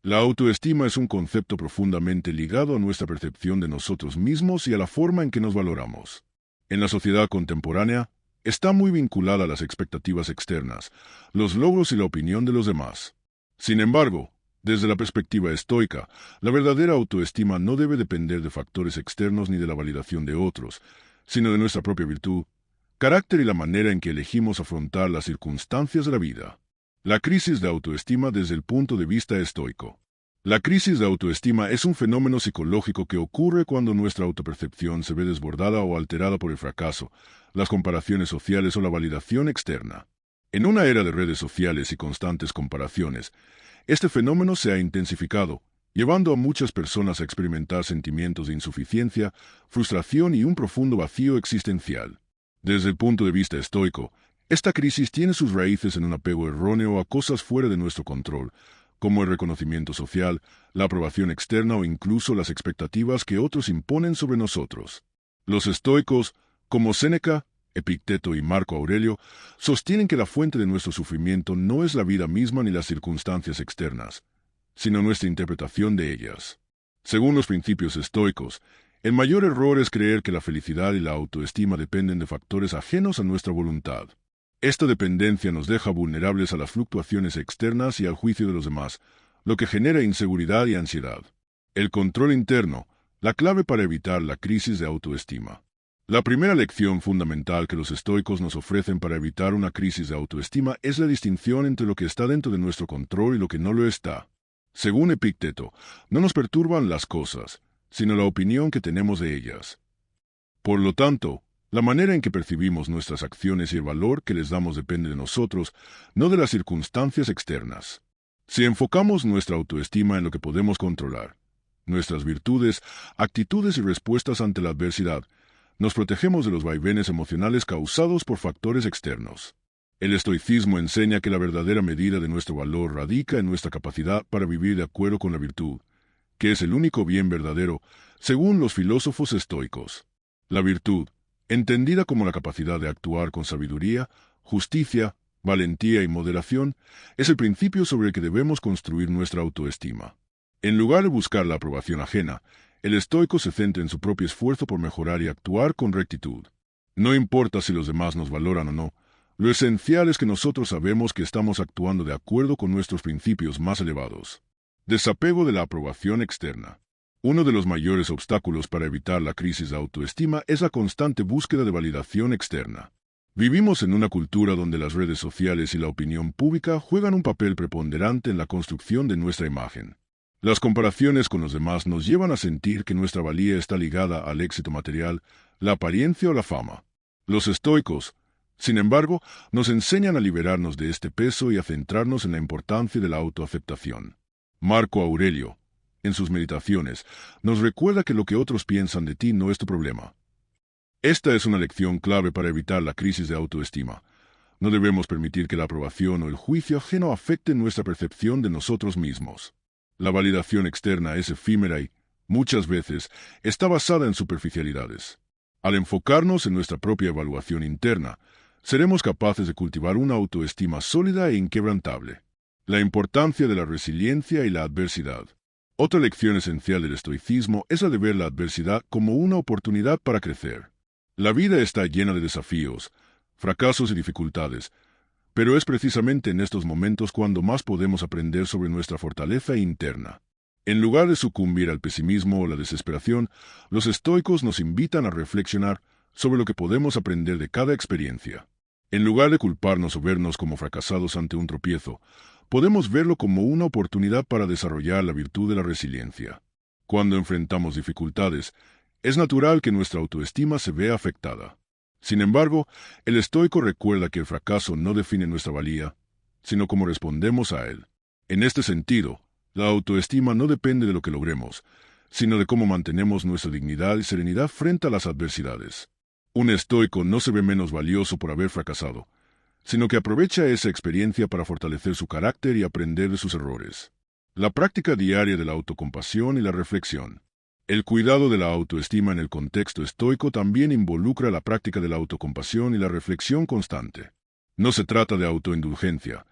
La autoestima es un concepto profundamente ligado a nuestra percepción de nosotros mismos y a la forma en que nos valoramos. En la sociedad contemporánea, está muy vinculada a las expectativas externas, los logros y la opinión de los demás. Sin embargo, desde la perspectiva estoica, la verdadera autoestima no debe depender de factores externos ni de la validación de otros, sino de nuestra propia virtud, carácter y la manera en que elegimos afrontar las circunstancias de la vida. La crisis de autoestima desde el punto de vista estoico. La crisis de autoestima es un fenómeno psicológico que ocurre cuando nuestra autopercepción se ve desbordada o alterada por el fracaso, las comparaciones sociales o la validación externa. En una era de redes sociales y constantes comparaciones, este fenómeno se ha intensificado, llevando a muchas personas a experimentar sentimientos de insuficiencia, frustración y un profundo vacío existencial. Desde el punto de vista estoico, esta crisis tiene sus raíces en un apego erróneo a cosas fuera de nuestro control, como el reconocimiento social, la aprobación externa o incluso las expectativas que otros imponen sobre nosotros. Los estoicos, como Séneca, Epicteto y Marco Aurelio, sostienen que la fuente de nuestro sufrimiento no es la vida misma ni las circunstancias externas, sino nuestra interpretación de ellas. Según los principios estoicos, el mayor error es creer que la felicidad y la autoestima dependen de factores ajenos a nuestra voluntad. Esta dependencia nos deja vulnerables a las fluctuaciones externas y al juicio de los demás, lo que genera inseguridad y ansiedad. El control interno, la clave para evitar la crisis de autoestima. La primera lección fundamental que los estoicos nos ofrecen para evitar una crisis de autoestima es la distinción entre lo que está dentro de nuestro control y lo que no lo está. Según Epicteto, no nos perturban las cosas, sino la opinión que tenemos de ellas. Por lo tanto, la manera en que percibimos nuestras acciones y el valor que les damos depende de nosotros, no de las circunstancias externas. Si enfocamos nuestra autoestima en lo que podemos controlar, nuestras virtudes, actitudes y respuestas ante la adversidad, nos protegemos de los vaivenes emocionales causados por factores externos. El estoicismo enseña que la verdadera medida de nuestro valor radica en nuestra capacidad para vivir de acuerdo con la virtud, que es el único bien verdadero, según los filósofos estoicos. La virtud, entendida como la capacidad de actuar con sabiduría, justicia, valentía y moderación, es el principio sobre el que debemos construir nuestra autoestima. En lugar de buscar la aprobación ajena, el estoico se centra en su propio esfuerzo por mejorar y actuar con rectitud. No importa si los demás nos valoran o no, lo esencial es que nosotros sabemos que estamos actuando de acuerdo con nuestros principios más elevados. Desapego de la aprobación externa. Uno de los mayores obstáculos para evitar la crisis de autoestima es la constante búsqueda de validación externa. Vivimos en una cultura donde las redes sociales y la opinión pública juegan un papel preponderante en la construcción de nuestra imagen. Las comparaciones con los demás nos llevan a sentir que nuestra valía está ligada al éxito material, la apariencia o la fama. Los estoicos, sin embargo, nos enseñan a liberarnos de este peso y a centrarnos en la importancia de la autoaceptación. Marco Aurelio, en sus meditaciones, nos recuerda que lo que otros piensan de ti no es tu problema. Esta es una lección clave para evitar la crisis de autoestima. No debemos permitir que la aprobación o el juicio ajeno afecten nuestra percepción de nosotros mismos. La validación externa es efímera y, muchas veces, está basada en superficialidades. Al enfocarnos en nuestra propia evaluación interna, seremos capaces de cultivar una autoestima sólida e inquebrantable. La importancia de la resiliencia y la adversidad. Otra lección esencial del estoicismo es la de ver la adversidad como una oportunidad para crecer. La vida está llena de desafíos, fracasos y dificultades, pero es precisamente en estos momentos cuando más podemos aprender sobre nuestra fortaleza interna. En lugar de sucumbir al pesimismo o la desesperación, los estoicos nos invitan a reflexionar sobre lo que podemos aprender de cada experiencia. En lugar de culparnos o vernos como fracasados ante un tropiezo, podemos verlo como una oportunidad para desarrollar la virtud de la resiliencia. Cuando enfrentamos dificultades, es natural que nuestra autoestima se vea afectada. Sin embargo, el estoico recuerda que el fracaso no define nuestra valía, sino cómo respondemos a él. En este sentido, la autoestima no depende de lo que logremos, sino de cómo mantenemos nuestra dignidad y serenidad frente a las adversidades. Un estoico no se ve menos valioso por haber fracasado, sino que aprovecha esa experiencia para fortalecer su carácter y aprender de sus errores. La práctica diaria de la autocompasión y la reflexión. El cuidado de la autoestima en el contexto estoico también involucra la práctica de la autocompasión y la reflexión constante. No se trata de autoindulgencia,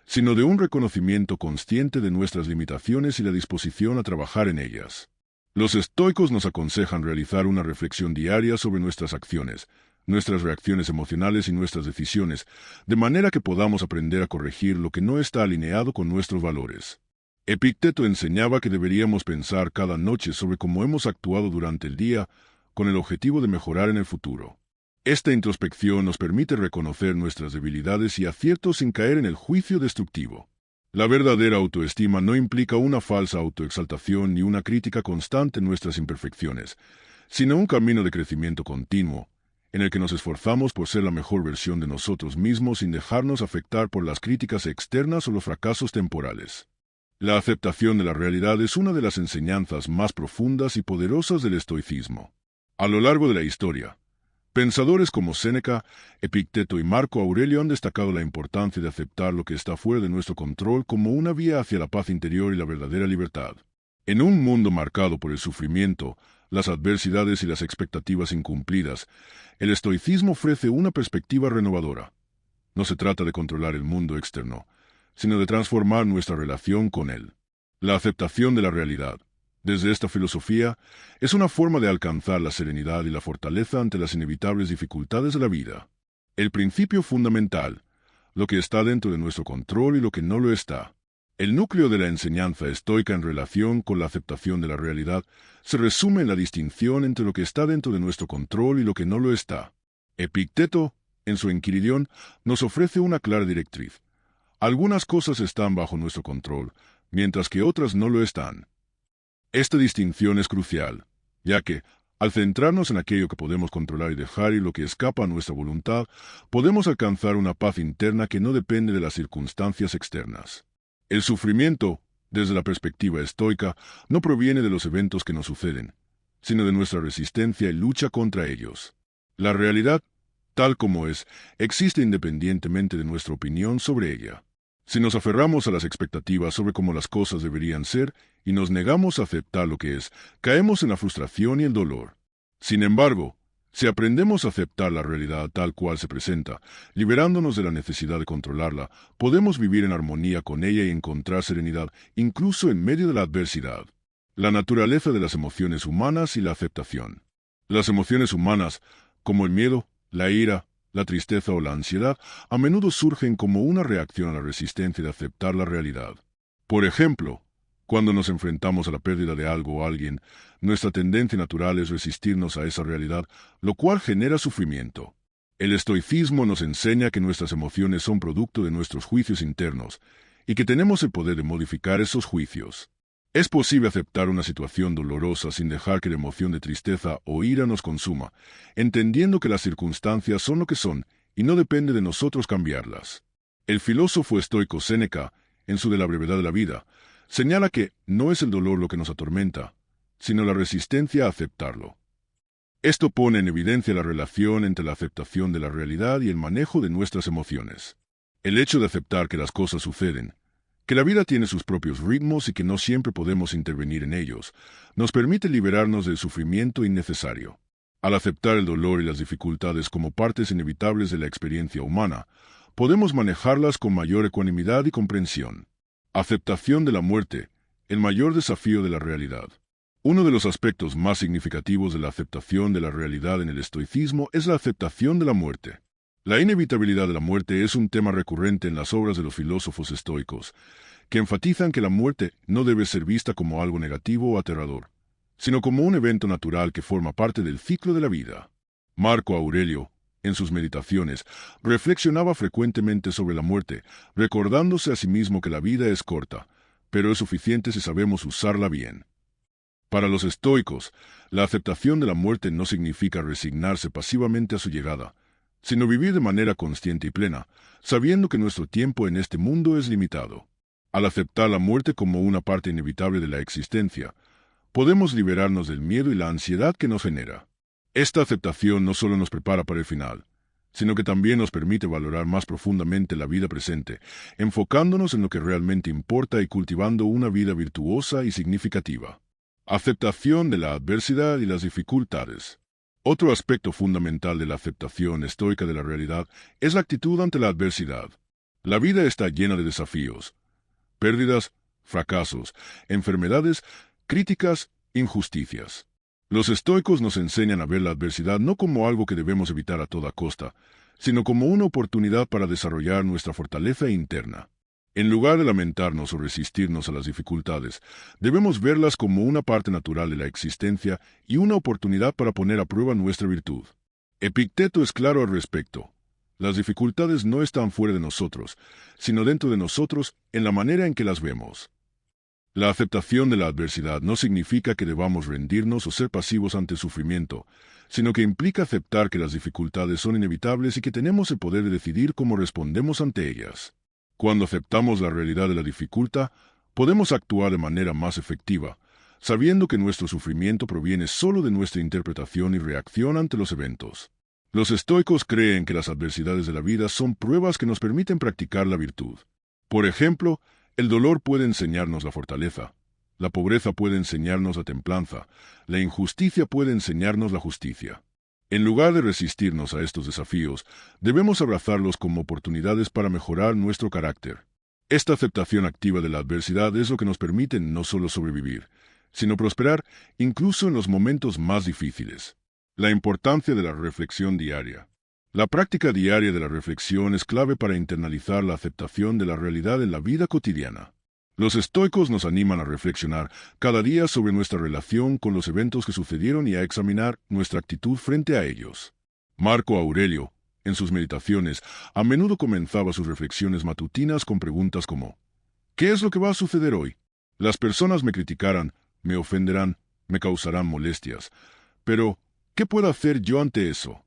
sino de un reconocimiento consciente de nuestras limitaciones y la disposición a trabajar en ellas. Los estoicos nos aconsejan realizar una reflexión diaria sobre nuestras acciones, nuestras reacciones emocionales y nuestras decisiones, de manera que podamos aprender a corregir lo que no está alineado con nuestros valores. Epicteto enseñaba que deberíamos pensar cada noche sobre cómo hemos actuado durante el día, con el objetivo de mejorar en el futuro. Esta introspección nos permite reconocer nuestras debilidades y aciertos sin caer en el juicio destructivo. La verdadera autoestima no implica una falsa autoexaltación ni una crítica constante en nuestras imperfecciones, sino un camino de crecimiento continuo, en el que nos esforzamos por ser la mejor versión de nosotros mismos sin dejarnos afectar por las críticas externas o los fracasos temporales. La aceptación de la realidad es una de las enseñanzas más profundas y poderosas del estoicismo. A lo largo de la historia, pensadores como Séneca, Epicteto y Marco Aurelio han destacado la importancia de aceptar lo que está fuera de nuestro control como una vía hacia la paz interior y la verdadera libertad. En un mundo marcado por el sufrimiento, las adversidades y las expectativas incumplidas, el estoicismo ofrece una perspectiva renovadora. No se trata de controlar el mundo externo, sino de transformar nuestra relación con él. La aceptación de la realidad, desde esta filosofía, es una forma de alcanzar la serenidad y la fortaleza ante las inevitables dificultades de la vida. El principio fundamental, lo que está dentro de nuestro control y lo que no lo está. El núcleo de la enseñanza estoica en relación con la aceptación de la realidad se resume en la distinción entre lo que está dentro de nuestro control y lo que no lo está. Epicteto, en su Enquiridión, nos ofrece una clara directriz. Algunas cosas están bajo nuestro control, mientras que otras no lo están. Esta distinción es crucial, ya que, al centrarnos en aquello que podemos controlar y dejar y lo que escapa a nuestra voluntad, podemos alcanzar una paz interna que no depende de las circunstancias externas. El sufrimiento, desde la perspectiva estoica, no proviene de los eventos que nos suceden, sino de nuestra resistencia y lucha contra ellos. La realidad, tal como es, existe independientemente de nuestra opinión sobre ella. Si nos aferramos a las expectativas sobre cómo las cosas deberían ser y nos negamos a aceptar lo que es, caemos en la frustración y el dolor. Sin embargo, si aprendemos a aceptar la realidad tal cual se presenta, liberándonos de la necesidad de controlarla, podemos vivir en armonía con ella y encontrar serenidad, incluso en medio de la adversidad. La naturaleza de las emociones humanas y la aceptación. Las emociones humanas, como el miedo, la ira, la tristeza o la ansiedad, a menudo surgen como una reacción a la resistencia de aceptar la realidad. Por ejemplo, cuando nos enfrentamos a la pérdida de algo o alguien, nuestra tendencia natural es resistirnos a esa realidad, lo cual genera sufrimiento. El estoicismo nos enseña que nuestras emociones son producto de nuestros juicios internos, y que tenemos el poder de modificar esos juicios. Es posible aceptar una situación dolorosa sin dejar que la emoción de tristeza o ira nos consuma, entendiendo que las circunstancias son lo que son y no depende de nosotros cambiarlas. El filósofo estoico Séneca, en su De la brevedad de la vida, señala que no es el dolor lo que nos atormenta, sino la resistencia a aceptarlo. Esto pone en evidencia la relación entre la aceptación de la realidad y el manejo de nuestras emociones. El hecho de aceptar que las cosas suceden, que la vida tiene sus propios ritmos y que no siempre podemos intervenir en ellos, nos permite liberarnos del sufrimiento innecesario. Al aceptar el dolor y las dificultades como partes inevitables de la experiencia humana, podemos manejarlas con mayor ecuanimidad y comprensión. Aceptación de la muerte, el mayor desafío de la realidad. Uno de los aspectos más significativos de la aceptación de la realidad en el estoicismo es la aceptación de la muerte. La inevitabilidad de la muerte es un tema recurrente en las obras de los filósofos estoicos, que enfatizan que la muerte no debe ser vista como algo negativo o aterrador, sino como un evento natural que forma parte del ciclo de la vida. Marco Aurelio, en sus meditaciones, reflexionaba frecuentemente sobre la muerte, recordándose a sí mismo que la vida es corta, pero es suficiente si sabemos usarla bien. Para los estoicos, la aceptación de la muerte no significa resignarse pasivamente a su llegada, sino vivir de manera consciente y plena, sabiendo que nuestro tiempo en este mundo es limitado. Al aceptar la muerte como una parte inevitable de la existencia, podemos liberarnos del miedo y la ansiedad que nos genera. Esta aceptación no solo nos prepara para el final, sino que también nos permite valorar más profundamente la vida presente, enfocándonos en lo que realmente importa y cultivando una vida virtuosa y significativa. Aceptación de la adversidad y las dificultades. Otro aspecto fundamental de la aceptación estoica de la realidad es la actitud ante la adversidad. La vida está llena de desafíos, pérdidas, fracasos, enfermedades, críticas, injusticias. Los estoicos nos enseñan a ver la adversidad no como algo que debemos evitar a toda costa, sino como una oportunidad para desarrollar nuestra fortaleza interna. En lugar de lamentarnos o resistirnos a las dificultades, debemos verlas como una parte natural de la existencia y una oportunidad para poner a prueba nuestra virtud. Epicteto es claro al respecto. Las dificultades no están fuera de nosotros, sino dentro de nosotros en la manera en que las vemos. La aceptación de la adversidad no significa que debamos rendirnos o ser pasivos ante el sufrimiento, sino que implica aceptar que las dificultades son inevitables y que tenemos el poder de decidir cómo respondemos ante ellas. Cuando aceptamos la realidad de la dificultad, podemos actuar de manera más efectiva, sabiendo que nuestro sufrimiento proviene solo de nuestra interpretación y reacción ante los eventos. Los estoicos creen que las adversidades de la vida son pruebas que nos permiten practicar la virtud. Por ejemplo, el dolor puede enseñarnos la fortaleza, la pobreza puede enseñarnos la templanza, la injusticia puede enseñarnos la justicia. En lugar de resistirnos a estos desafíos, debemos abrazarlos como oportunidades para mejorar nuestro carácter. Esta aceptación activa de la adversidad es lo que nos permite no solo sobrevivir, sino prosperar incluso en los momentos más difíciles. La importancia de la reflexión diaria. La práctica diaria de la reflexión es clave para internalizar la aceptación de la realidad en la vida cotidiana. Los estoicos nos animan a reflexionar cada día sobre nuestra relación con los eventos que sucedieron y a examinar nuestra actitud frente a ellos. Marco Aurelio, en sus meditaciones, a menudo comenzaba sus reflexiones matutinas con preguntas como: ¿qué es lo que va a suceder hoy? Las personas me criticarán, me ofenderán, me causarán molestias, pero ¿qué puedo hacer yo ante eso?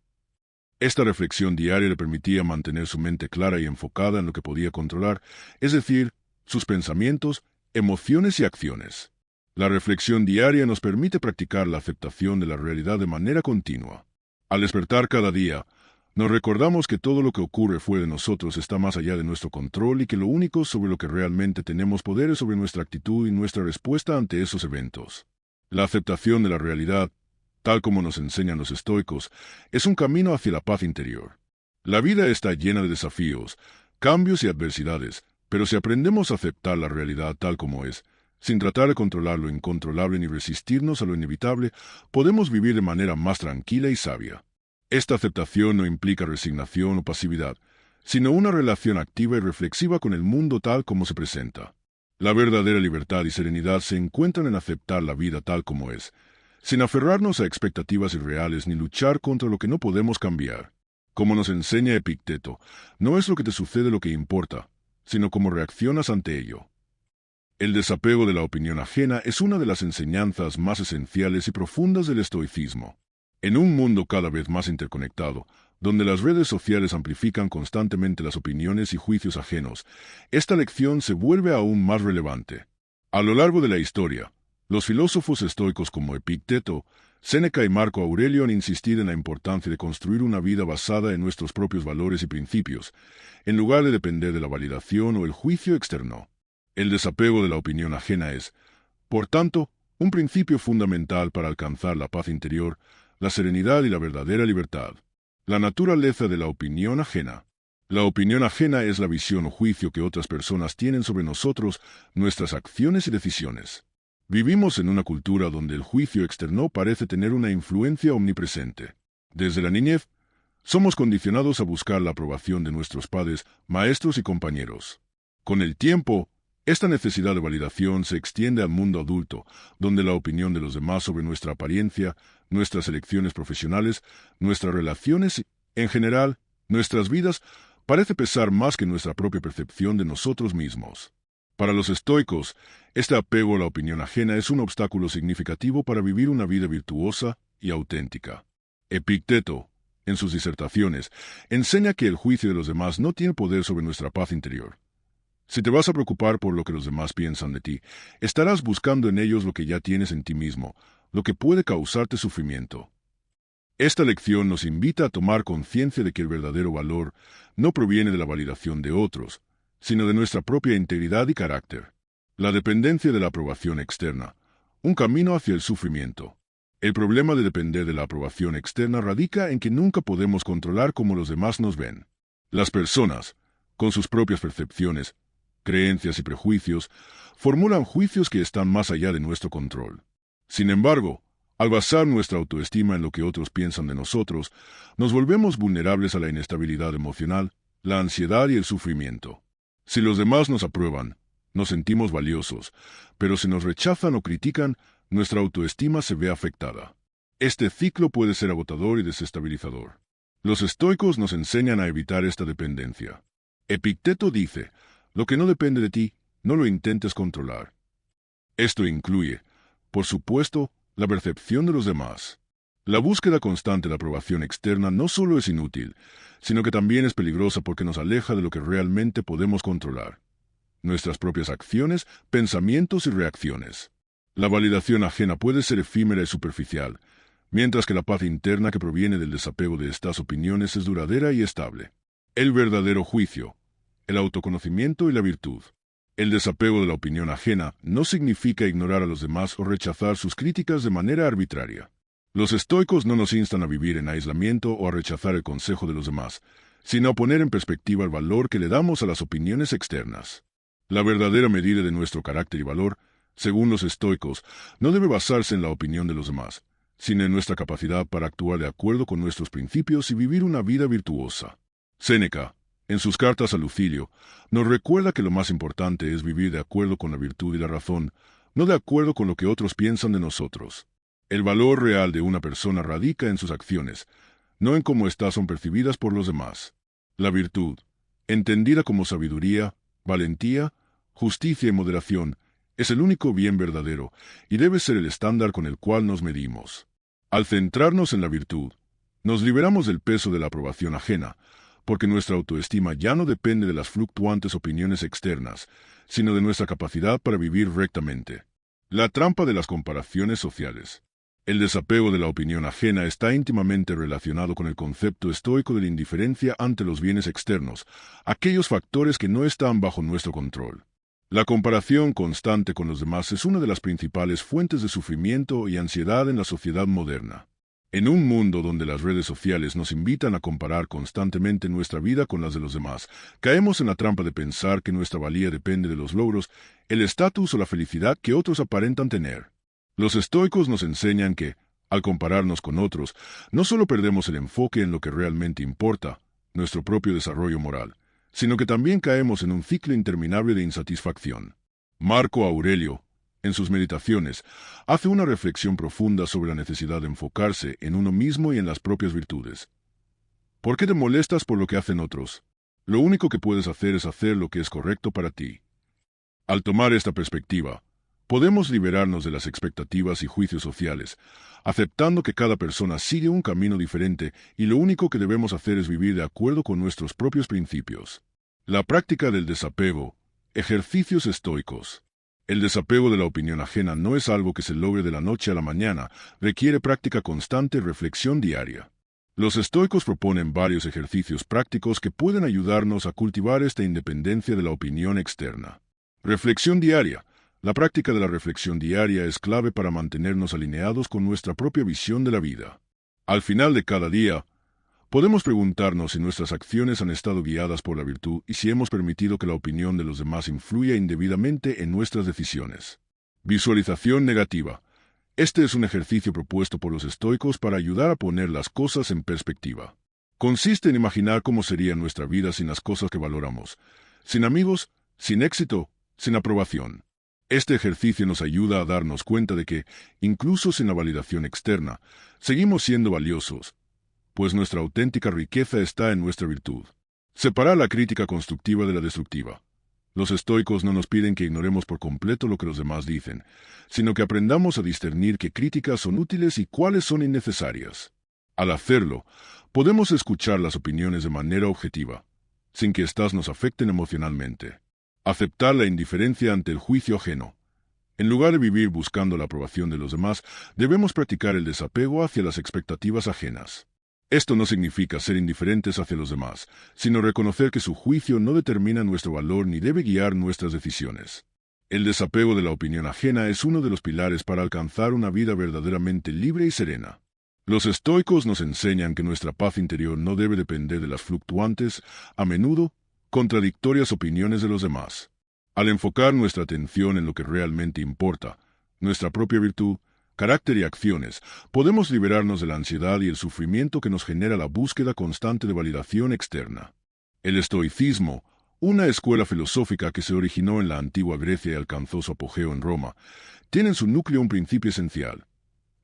Esta reflexión diaria le permitía mantener su mente clara y enfocada en lo que podía controlar, es decir, sus pensamientos, emociones y acciones. La reflexión diaria nos permite practicar la aceptación de la realidad de manera continua. Al despertar cada día, nos recordamos que todo lo que ocurre fuera de nosotros está más allá de nuestro control y que lo único sobre lo que realmente tenemos poder es sobre nuestra actitud y nuestra respuesta ante esos eventos. La aceptación de la realidad, tal como nos enseñan los estoicos, es un camino hacia la paz interior. La vida está llena de desafíos, cambios y adversidades, pero si aprendemos a aceptar la realidad tal como es, sin tratar de controlar lo incontrolable ni resistirnos a lo inevitable, podemos vivir de manera más tranquila y sabia. Esta aceptación no implica resignación o pasividad, sino una relación activa y reflexiva con el mundo tal como se presenta. La verdadera libertad y serenidad se encuentran en aceptar la vida tal como es, sin aferrarnos a expectativas irreales ni luchar contra lo que no podemos cambiar. Como nos enseña Epicteto, no es lo que te sucede lo que importa, sino cómo reaccionas ante ello. El desapego de la opinión ajena es una de las enseñanzas más esenciales y profundas del estoicismo. En un mundo cada vez más interconectado, donde las redes sociales amplifican constantemente las opiniones y juicios ajenos, esta lección se vuelve aún más relevante. A lo largo de la historia, los filósofos estoicos como Epicteto, Séneca y Marco Aurelio han insistido en la importancia de construir una vida basada en nuestros propios valores y principios, en lugar de depender de la validación o el juicio externo. El desapego de la opinión ajena es, por tanto, un principio fundamental para alcanzar la paz interior, la serenidad y la verdadera libertad. La naturaleza de la opinión ajena. La opinión ajena es la visión o juicio que otras personas tienen sobre nosotros, nuestras acciones y decisiones. Vivimos en una cultura donde el juicio externo parece tener una influencia omnipresente. Desde la niñez, somos condicionados a buscar la aprobación de nuestros padres, maestros y compañeros. Con el tiempo, esta necesidad de validación se extiende al mundo adulto, donde la opinión de los demás sobre nuestra apariencia, nuestras elecciones profesionales, nuestras relaciones y, en general, nuestras vidas, parece pesar más que nuestra propia percepción de nosotros mismos. Para los estoicos, este apego a la opinión ajena es un obstáculo significativo para vivir una vida virtuosa y auténtica. Epicteto, en sus disertaciones, enseña que el juicio de los demás no tiene poder sobre nuestra paz interior. Si te vas a preocupar por lo que los demás piensan de ti, estarás buscando en ellos lo que ya tienes en ti mismo, lo que puede causarte sufrimiento. Esta lección nos invita a tomar conciencia de que el verdadero valor no proviene de la validación de otros, sino de nuestra propia integridad y carácter. La dependencia de la aprobación externa, un camino hacia el sufrimiento. El problema de depender de la aprobación externa radica en que nunca podemos controlar cómo los demás nos ven. Las personas, Con sus propias percepciones, creencias y prejuicios, formulan juicios que están más allá de nuestro control. Sin embargo, al basar nuestra autoestima en lo que otros piensan de nosotros, nos volvemos vulnerables a la inestabilidad emocional, la ansiedad y el sufrimiento. Si los demás nos aprueban, nos sentimos valiosos, pero si nos rechazan o critican, nuestra autoestima se ve afectada. Este ciclo puede ser agotador y desestabilizador. Los estoicos nos enseñan a evitar esta dependencia. Epicteto dice, lo que no depende de ti, no lo intentes controlar. Esto incluye, por supuesto, la percepción de los demás. La búsqueda constante de aprobación externa no solo es inútil, sino que también es peligrosa porque nos aleja de lo que realmente podemos controlar: nuestras propias acciones, pensamientos y reacciones. La validación ajena puede ser efímera y superficial, mientras que la paz interna que proviene del desapego de estas opiniones es duradera y estable. El verdadero juicio, el autoconocimiento y la virtud. El desapego de la opinión ajena no significa ignorar a los demás o rechazar sus críticas de manera arbitraria. Los estoicos no nos instan a vivir en aislamiento o a rechazar el consejo de los demás, sino a poner en perspectiva el valor que le damos a las opiniones externas. La verdadera medida de nuestro carácter y valor, según los estoicos, no debe basarse en la opinión de los demás, sino en nuestra capacidad para actuar de acuerdo con nuestros principios y vivir una vida virtuosa. Séneca, en sus cartas a Lucilio, nos recuerda que lo más importante es vivir de acuerdo con la virtud y la razón, no de acuerdo con lo que otros piensan de nosotros. El valor real de una persona radica en sus acciones, no en cómo éstas son percibidas por los demás. La virtud, entendida como sabiduría, valentía, justicia y moderación, es el único bien verdadero y debe ser el estándar con el cual nos medimos. Al centrarnos en la virtud, nos liberamos del peso de la aprobación ajena, porque nuestra autoestima ya no depende de las fluctuantes opiniones externas, sino de nuestra capacidad para vivir rectamente. La trampa de las comparaciones sociales. El desapego de la opinión ajena está íntimamente relacionado con el concepto estoico de la indiferencia ante los bienes externos, aquellos factores que no están bajo nuestro control. La comparación constante con los demás es una de las principales fuentes de sufrimiento y ansiedad en la sociedad moderna. En un mundo donde las redes sociales nos invitan a comparar constantemente nuestra vida con las de los demás, caemos en la trampa de pensar que nuestra valía depende de los logros, el estatus o la felicidad que otros aparentan tener. Los estoicos nos enseñan que, al compararnos con otros, no solo perdemos el enfoque en lo que realmente importa, nuestro propio desarrollo moral, sino que también caemos en un ciclo interminable de insatisfacción. Marco Aurelio, en sus meditaciones, hace una reflexión profunda sobre la necesidad de enfocarse en uno mismo y en las propias virtudes. ¿Por qué te molestas por lo que hacen otros? Lo único que puedes hacer es hacer lo que es correcto para ti. Al tomar esta perspectiva, podemos liberarnos de las expectativas y juicios sociales, aceptando que cada persona sigue un camino diferente y lo único que debemos hacer es vivir de acuerdo con nuestros propios principios. La práctica del desapego, ejercicios estoicos. El desapego de la opinión ajena no es algo que se logre de la noche a la mañana, requiere práctica constante y reflexión diaria. Los estoicos proponen varios ejercicios prácticos que pueden ayudarnos a cultivar esta independencia de la opinión externa. Reflexión diaria. La práctica de la reflexión diaria es clave para mantenernos alineados con nuestra propia visión de la vida. Al final de cada día, podemos preguntarnos si nuestras acciones han estado guiadas por la virtud y si hemos permitido que la opinión de los demás influya indebidamente en nuestras decisiones. Visualización negativa. Este es un ejercicio propuesto por los estoicos para ayudar a poner las cosas en perspectiva. Consiste en imaginar cómo sería nuestra vida sin las cosas que valoramos, sin amigos, sin éxito, sin aprobación. Este ejercicio nos ayuda a darnos cuenta de que, incluso sin la validación externa, seguimos siendo valiosos, pues nuestra auténtica riqueza está en nuestra virtud. Separar la crítica constructiva de la destructiva. Los estoicos no nos piden que ignoremos por completo lo que los demás dicen, sino que aprendamos a discernir qué críticas son útiles y cuáles son innecesarias. Al hacerlo, podemos escuchar las opiniones de manera objetiva, sin que éstas nos afecten emocionalmente. Aceptar la indiferencia ante el juicio ajeno. En lugar de vivir buscando la aprobación de los demás, debemos practicar el desapego hacia las expectativas ajenas. Esto no significa ser indiferentes hacia los demás, sino reconocer que su juicio no determina nuestro valor ni debe guiar nuestras decisiones. El desapego de la opinión ajena es uno de los pilares para alcanzar una vida verdaderamente libre y serena. Los estoicos nos enseñan que nuestra paz interior no debe depender de las fluctuantes, a menudo, contradictorias opiniones de los demás. Al enfocar nuestra atención en lo que realmente importa, nuestra propia virtud, carácter y acciones, podemos liberarnos de la ansiedad y el sufrimiento que nos genera la búsqueda constante de validación externa. El estoicismo, una escuela filosófica que se originó en la antigua Grecia y alcanzó su apogeo en Roma, tiene en su núcleo un principio esencial: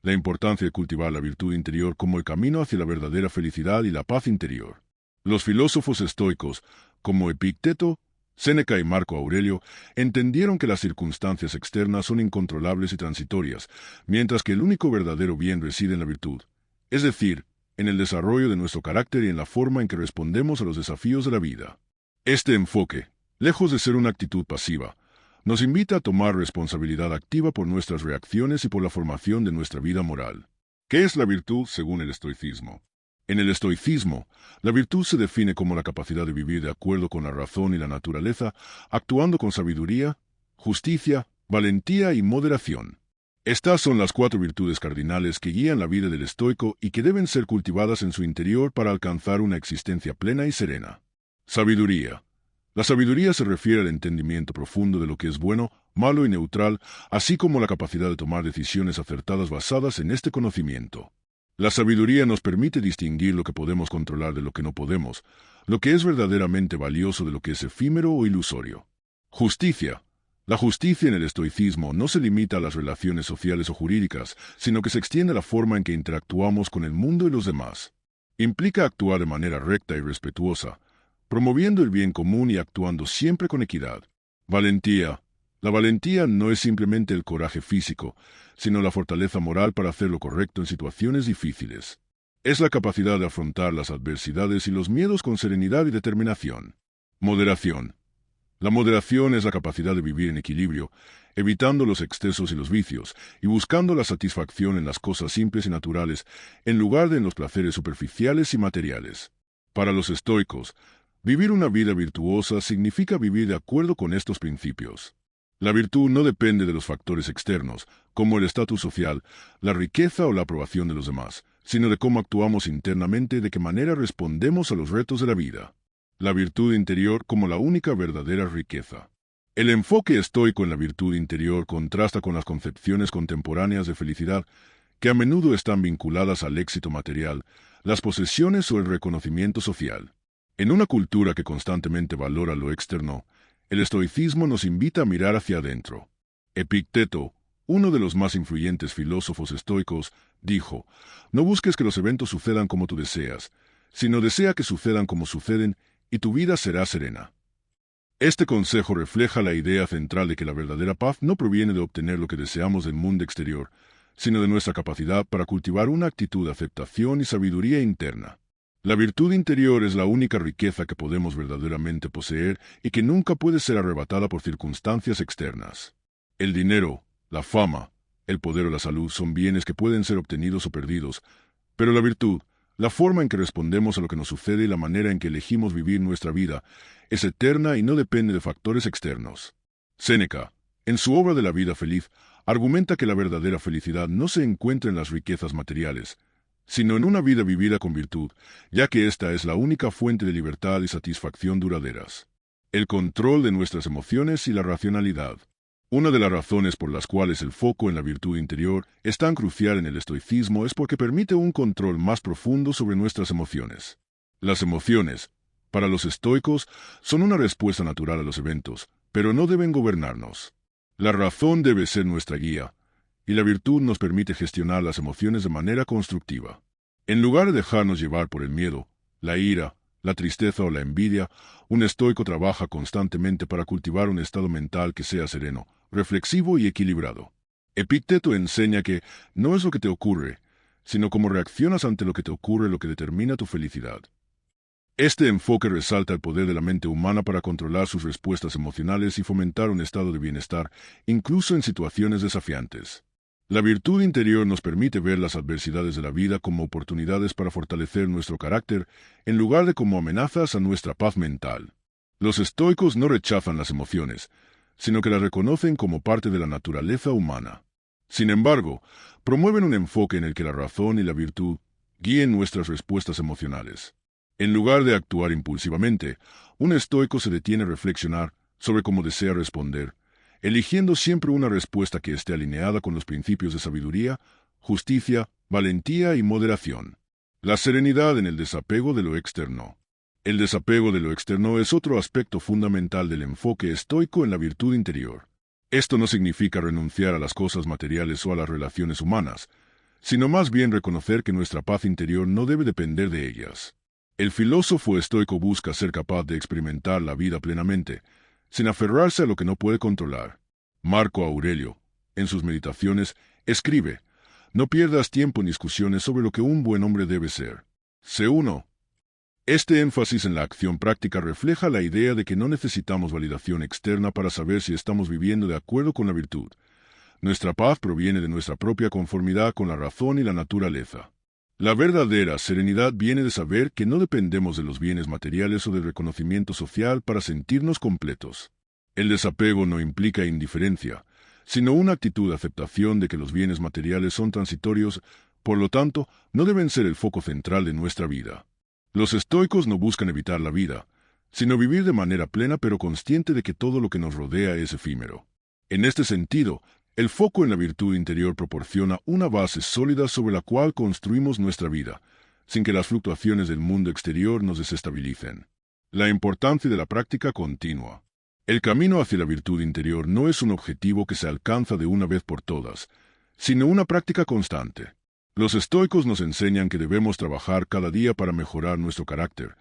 la importancia de cultivar la virtud interior como el camino hacia la verdadera felicidad y la paz interior. Los filósofos estoicos, como Epicteto, Séneca y Marco Aurelio, entendieron que las circunstancias externas son incontrolables y transitorias, mientras que el único verdadero bien reside en la virtud, es decir, en el desarrollo de nuestro carácter y en la forma en que respondemos a los desafíos de la vida. Este enfoque, lejos de ser una actitud pasiva, nos invita a tomar responsabilidad activa por nuestras reacciones y por la formación de nuestra vida moral. ¿Qué es la virtud según el estoicismo? En el estoicismo, la virtud se define como la capacidad de vivir de acuerdo con la razón y la naturaleza, actuando con sabiduría, justicia, valentía y moderación. Estas son las 4 virtudes cardinales que guían la vida del estoico y que deben ser cultivadas en su interior para alcanzar una existencia plena y serena. Sabiduría. La sabiduría se refiere al entendimiento profundo de lo que es bueno, malo y neutral, así como la capacidad de tomar decisiones acertadas basadas en este conocimiento. La sabiduría nos permite distinguir lo que podemos controlar de lo que no podemos, lo que es verdaderamente valioso de lo que es efímero o ilusorio. Justicia. La justicia en el estoicismo no se limita a las relaciones sociales o jurídicas, sino que se extiende a la forma en que interactuamos con el mundo y los demás. Implica actuar de manera recta y respetuosa, promoviendo el bien común y actuando siempre con equidad. Valentía. La valentía no es simplemente el coraje físico, sino la fortaleza moral para hacer lo correcto en situaciones difíciles. Es la capacidad de afrontar las adversidades y los miedos con serenidad y determinación. Moderación. La moderación es la capacidad de vivir en equilibrio, evitando los excesos y los vicios, y buscando la satisfacción en las cosas simples y naturales, en lugar de en los placeres superficiales y materiales. Para los estoicos, vivir una vida virtuosa significa vivir de acuerdo con estos principios. La virtud no depende de los factores externos, como el estatus social, la riqueza o la aprobación de los demás, sino de cómo actuamos internamente y de qué manera respondemos a los retos de la vida. La virtud interior como la única verdadera riqueza. El enfoque estoico en la virtud interior contrasta con las concepciones contemporáneas de felicidad, que a menudo están vinculadas al éxito material, las posesiones o el reconocimiento social. En una cultura que constantemente valora lo externo, el estoicismo nos invita a mirar hacia adentro. Epicteto, uno de los más influyentes filósofos estoicos, dijo: «No busques que los eventos sucedan como tú deseas, sino desea que sucedan como suceden, y tu vida será serena». Este consejo refleja la idea central de que la verdadera paz no proviene de obtener lo que deseamos del mundo exterior, sino de nuestra capacidad para cultivar una actitud de aceptación y sabiduría interna. La virtud interior es la única riqueza que podemos verdaderamente poseer y que nunca puede ser arrebatada por circunstancias externas. El dinero, la fama, el poder o la salud son bienes que pueden ser obtenidos o perdidos, pero la virtud, la forma en que respondemos a lo que nos sucede y la manera en que elegimos vivir nuestra vida, es eterna y no depende de factores externos. Séneca, en su obra de la vida feliz, argumenta que la verdadera felicidad no se encuentra en las riquezas materiales, sino en una vida vivida con virtud, ya que esta es la única fuente de libertad y satisfacción duraderas. El control de nuestras emociones y la racionalidad. Una de las razones por las cuales el foco en la virtud interior es tan crucial en el estoicismo es porque permite un control más profundo sobre nuestras emociones. Las emociones, para los estoicos, son una respuesta natural a los eventos, pero no deben gobernarnos. La razón debe ser nuestra guía, y la virtud nos permite gestionar las emociones de manera constructiva. En lugar de dejarnos llevar por el miedo, la ira, la tristeza o la envidia, un estoico trabaja constantemente para cultivar un estado mental que sea sereno, reflexivo y equilibrado. Epicteto enseña que no es lo que te ocurre, sino cómo reaccionas ante lo que te ocurre lo que determina tu felicidad. Este enfoque resalta el poder de la mente humana para controlar sus respuestas emocionales y fomentar un estado de bienestar, incluso en situaciones desafiantes. La virtud interior nos permite ver las adversidades de la vida como oportunidades para fortalecer nuestro carácter, en lugar de como amenazas a nuestra paz mental. Los estoicos no rechazan las emociones, sino que las reconocen como parte de la naturaleza humana. Sin embargo, promueven un enfoque en el que la razón y la virtud guíen nuestras respuestas emocionales. En lugar de actuar impulsivamente, un estoico se detiene a reflexionar sobre cómo desea responder, eligiendo siempre una respuesta que esté alineada con los principios de sabiduría, justicia, valentía y moderación. La serenidad en el desapego de lo externo. El desapego de lo externo es otro aspecto fundamental del enfoque estoico en la virtud interior. Esto no significa renunciar a las cosas materiales o a las relaciones humanas, sino más bien reconocer que nuestra paz interior no debe depender de ellas. El filósofo estoico busca ser capaz de experimentar la vida plenamente, sin aferrarse a lo que no puede controlar. Marco Aurelio, en sus meditaciones, escribe: «No pierdas tiempo en discusiones sobre lo que un buen hombre debe ser. Sé uno». Este énfasis en la acción práctica refleja la idea de que no necesitamos validación externa para saber si estamos viviendo de acuerdo con la virtud. Nuestra paz proviene de nuestra propia conformidad con la razón y la naturaleza. La verdadera serenidad viene de saber que no dependemos de los bienes materiales o del reconocimiento social para sentirnos completos. El desapego no implica indiferencia, sino una actitud de aceptación de que los bienes materiales son transitorios, por lo tanto, no deben ser el foco central de nuestra vida. Los estoicos no buscan evitar la vida, sino vivir de manera plena pero consciente de que todo lo que nos rodea es efímero. En este sentido, el foco en la virtud interior proporciona una base sólida sobre la cual construimos nuestra vida, sin que las fluctuaciones del mundo exterior nos desestabilicen. La importancia de la práctica continua. El camino hacia la virtud interior no es un objetivo que se alcanza de una vez por todas, sino una práctica constante. Los estoicos nos enseñan que debemos trabajar cada día para mejorar nuestro carácter,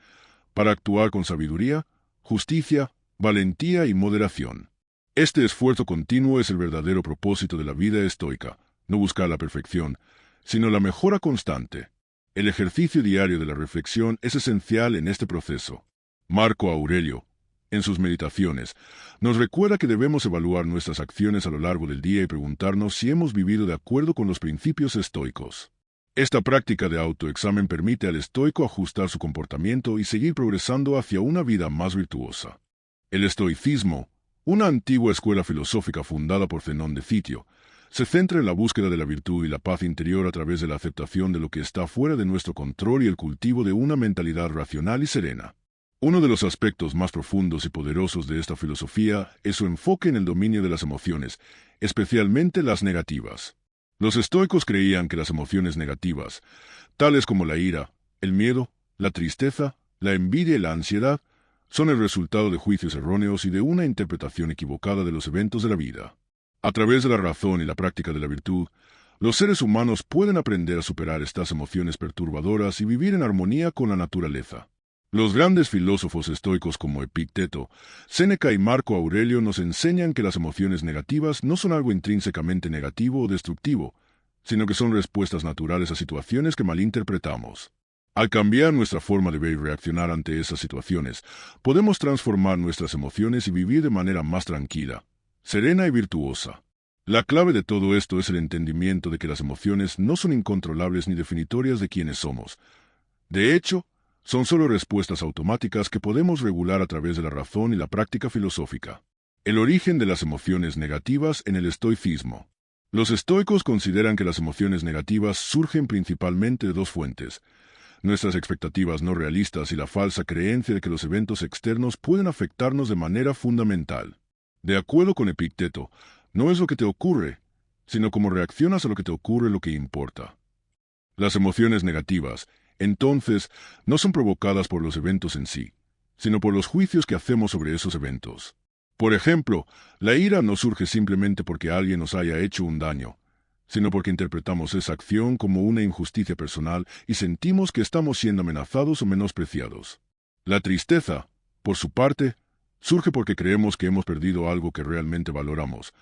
para actuar con sabiduría, justicia, valentía y moderación. Este esfuerzo continuo es el verdadero propósito de la vida estoica, no buscar la perfección, sino la mejora constante. El ejercicio diario de la reflexión es esencial en este proceso. Marco Aurelio, en sus meditaciones, nos recuerda que debemos evaluar nuestras acciones a lo largo del día y preguntarnos si hemos vivido de acuerdo con los principios estoicos. Esta práctica de autoexamen permite al estoico ajustar su comportamiento y seguir progresando hacia una vida más virtuosa. El estoicismo, una antigua escuela filosófica fundada por Zenón de Citio, se centra en la búsqueda de la virtud y la paz interior a través de la aceptación de lo que está fuera de nuestro control y el cultivo de una mentalidad racional y serena. Uno de los aspectos más profundos y poderosos de esta filosofía es su enfoque en el dominio de las emociones, especialmente las negativas. Los estoicos creían que las emociones negativas, tales como la ira, el miedo, la tristeza, la envidia y la ansiedad, son el resultado de juicios erróneos y de una interpretación equivocada de los eventos de la vida. A través de la razón y la práctica de la virtud, los seres humanos pueden aprender a superar estas emociones perturbadoras y vivir en armonía con la naturaleza. Los grandes filósofos estoicos como Epicteto, Séneca y Marco Aurelio nos enseñan que las emociones negativas no son algo intrínsecamente negativo o destructivo, sino que son respuestas naturales a situaciones que malinterpretamos. Al cambiar nuestra forma de ver y reaccionar ante esas situaciones, podemos transformar nuestras emociones y vivir de manera más tranquila, serena y virtuosa. La clave de todo esto es el entendimiento de que las emociones no son incontrolables ni definitorias de quiénes somos. De hecho, son solo respuestas automáticas que podemos regular a través de la razón y la práctica filosófica. El origen de las emociones negativas en el estoicismo. Los estoicos consideran que las emociones negativas surgen principalmente de dos fuentes: nuestras expectativas no realistas y la falsa creencia de que los eventos externos pueden afectarnos de manera fundamental. De acuerdo con Epicteto, no es lo que te ocurre, sino cómo reaccionas a lo que te ocurre lo que importa. Las emociones negativas, entonces, no son provocadas por los eventos en sí, sino por los juicios que hacemos sobre esos eventos. Por ejemplo, la ira no surge simplemente porque alguien nos haya hecho un daño, sino porque interpretamos esa acción como una injusticia personal y sentimos que estamos siendo amenazados o menospreciados. La tristeza, por su parte, surge porque creemos que hemos perdido algo que realmente valoramos,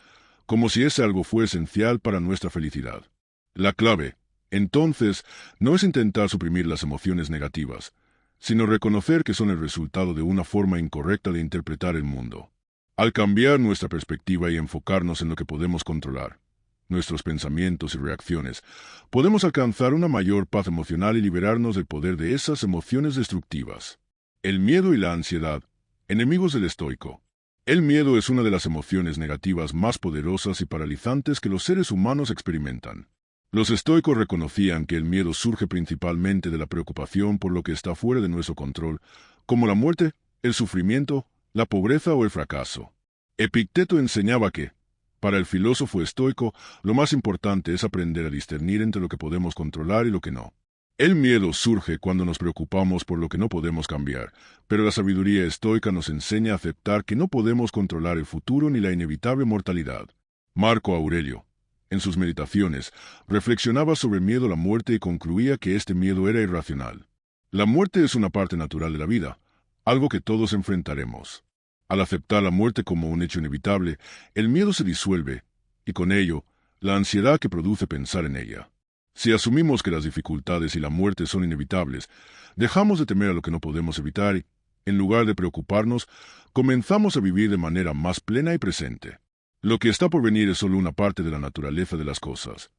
como si ese algo fuera esencial para nuestra felicidad. La clave, entonces, no es intentar suprimir las emociones negativas, sino reconocer que son el resultado de una forma incorrecta de interpretar el mundo. Al cambiar nuestra perspectiva y enfocarnos en lo que podemos controlar, nuestros pensamientos y reacciones, podemos alcanzar una mayor paz emocional y liberarnos del poder de esas emociones destructivas. El miedo y la ansiedad, enemigos del estoico. El miedo es una de las emociones negativas más poderosas y paralizantes que los seres humanos experimentan. Los estoicos reconocían que el miedo surge principalmente de la preocupación por lo que está fuera de nuestro control, como la muerte, el sufrimiento, la pobreza o el fracaso. Epicteto enseñaba que, para el filósofo estoico, lo más importante es aprender a discernir entre lo que podemos controlar y lo que no. El miedo surge cuando nos preocupamos por lo que no podemos cambiar, pero la sabiduría estoica nos enseña a aceptar que no podemos controlar el futuro ni la inevitable mortalidad. Marco Aurelio, en sus meditaciones, reflexionaba sobre el miedo a la muerte y concluía que este miedo era irracional. La muerte es una parte natural de la vida, algo que todos enfrentaremos. Al aceptar la muerte como un hecho inevitable, el miedo se disuelve, y con ello, la ansiedad que produce pensar en ella. Si asumimos que las dificultades y la muerte son inevitables, dejamos de temer a lo que no podemos evitar y, en lugar de preocuparnos, comenzamos a vivir de manera más plena y presente. Lo que está por venir es solo una parte de la naturaleza de las cosas.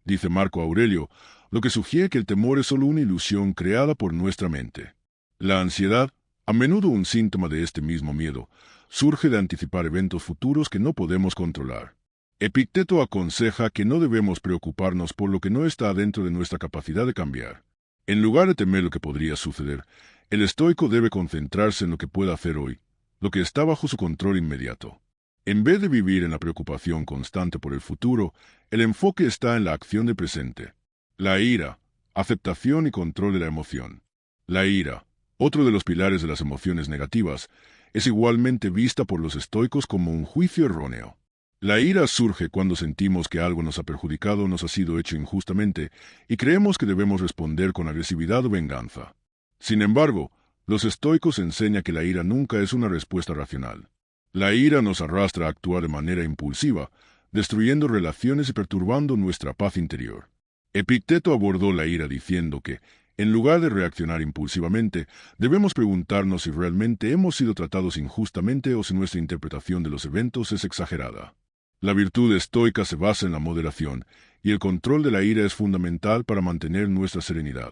Dice Marco Aurelio, lo que sugiere que el temor es solo una ilusión creada por nuestra mente. La ansiedad, a menudo un síntoma de este mismo miedo, surge de anticipar eventos futuros que no podemos controlar. Epicteto aconseja que no debemos preocuparnos por lo que no está dentro de nuestra capacidad de cambiar. En lugar de temer lo que podría suceder, el estoico debe concentrarse en lo que puede hacer hoy, lo que está bajo su control inmediato. En vez de vivir en la preocupación constante por el futuro, el enfoque está en la acción del presente. La ira, aceptación y control de la emoción. La ira, otro de los pilares de las emociones negativas, es igualmente vista por los estoicos como un juicio erróneo. La ira surge cuando sentimos que algo nos ha perjudicado o nos ha sido hecho injustamente y creemos que debemos responder con agresividad o venganza. Sin embargo, los estoicos enseñan que la ira nunca es una respuesta racional. La ira nos arrastra a actuar de manera impulsiva, destruyendo relaciones y perturbando nuestra paz interior. Epicteto abordó la ira diciendo que, en lugar de reaccionar impulsivamente, debemos preguntarnos si realmente hemos sido tratados injustamente o si nuestra interpretación de los eventos es exagerada. La virtud estoica se basa en la moderación, y el control de la ira es fundamental para mantener nuestra serenidad.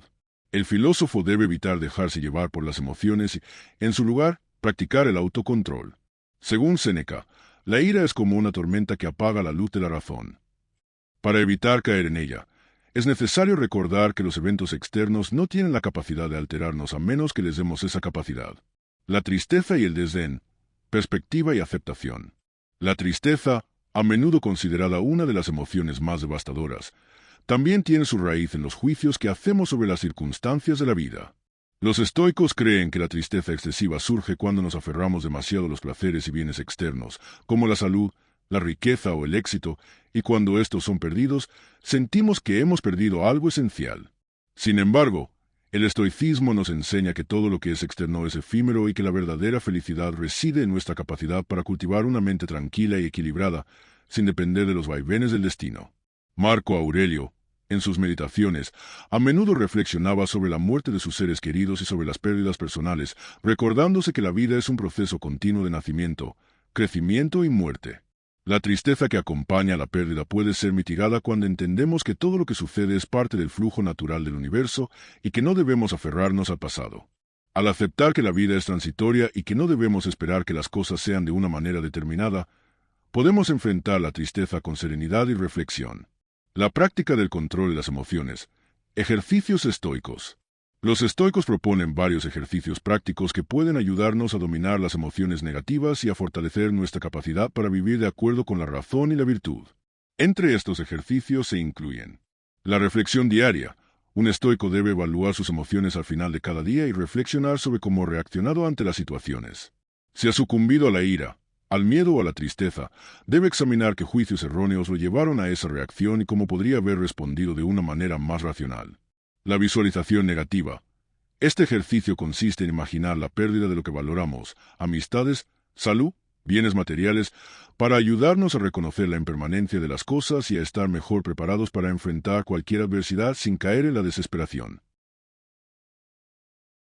El filósofo debe evitar dejarse llevar por las emociones y, en su lugar, practicar el autocontrol. Según Séneca, la ira es como una tormenta que apaga la luz de la razón. Para evitar caer en ella, es necesario recordar que los eventos externos no tienen la capacidad de alterarnos a menos que les demos esa capacidad. La tristeza y el desdén, perspectiva y aceptación. La tristeza, a menudo considerada una de las emociones más devastadoras, también tiene su raíz en los juicios que hacemos sobre las circunstancias de la vida. Los estoicos creen que la tristeza excesiva surge cuando nos aferramos demasiado a los placeres y bienes externos, como la salud, la riqueza o el éxito, y cuando estos son perdidos, sentimos que hemos perdido algo esencial. Sin embargo, el estoicismo nos enseña que todo lo que es externo es efímero y que la verdadera felicidad reside en nuestra capacidad para cultivar una mente tranquila y equilibrada, sin depender de los vaivenes del destino. Marco Aurelio, en sus meditaciones, a menudo reflexionaba sobre la muerte de sus seres queridos y sobre las pérdidas personales, recordándose que la vida es un proceso continuo de nacimiento, crecimiento y muerte. La tristeza que acompaña a la pérdida puede ser mitigada cuando entendemos que todo lo que sucede es parte del flujo natural del universo y que no debemos aferrarnos al pasado. Al aceptar que la vida es transitoria y que no debemos esperar que las cosas sean de una manera determinada, podemos enfrentar la tristeza con serenidad y reflexión. La práctica del control de las emociones. Ejercicios estoicos. Los estoicos proponen varios ejercicios prácticos que pueden ayudarnos a dominar las emociones negativas y a fortalecer nuestra capacidad para vivir de acuerdo con la razón y la virtud. Entre estos ejercicios se incluyen la reflexión diaria. Un estoico debe evaluar sus emociones al final de cada día y reflexionar sobre cómo ha reaccionado ante las situaciones. Si ha sucumbido a la ira, al miedo o a la tristeza, debe examinar qué juicios erróneos lo llevaron a esa reacción y cómo podría haber respondido de una manera más racional. La visualización negativa. Este ejercicio consiste en imaginar la pérdida de lo que valoramos, amistades, salud, bienes materiales, para ayudarnos a reconocer la impermanencia de las cosas y a estar mejor preparados para enfrentar cualquier adversidad sin caer en la desesperación.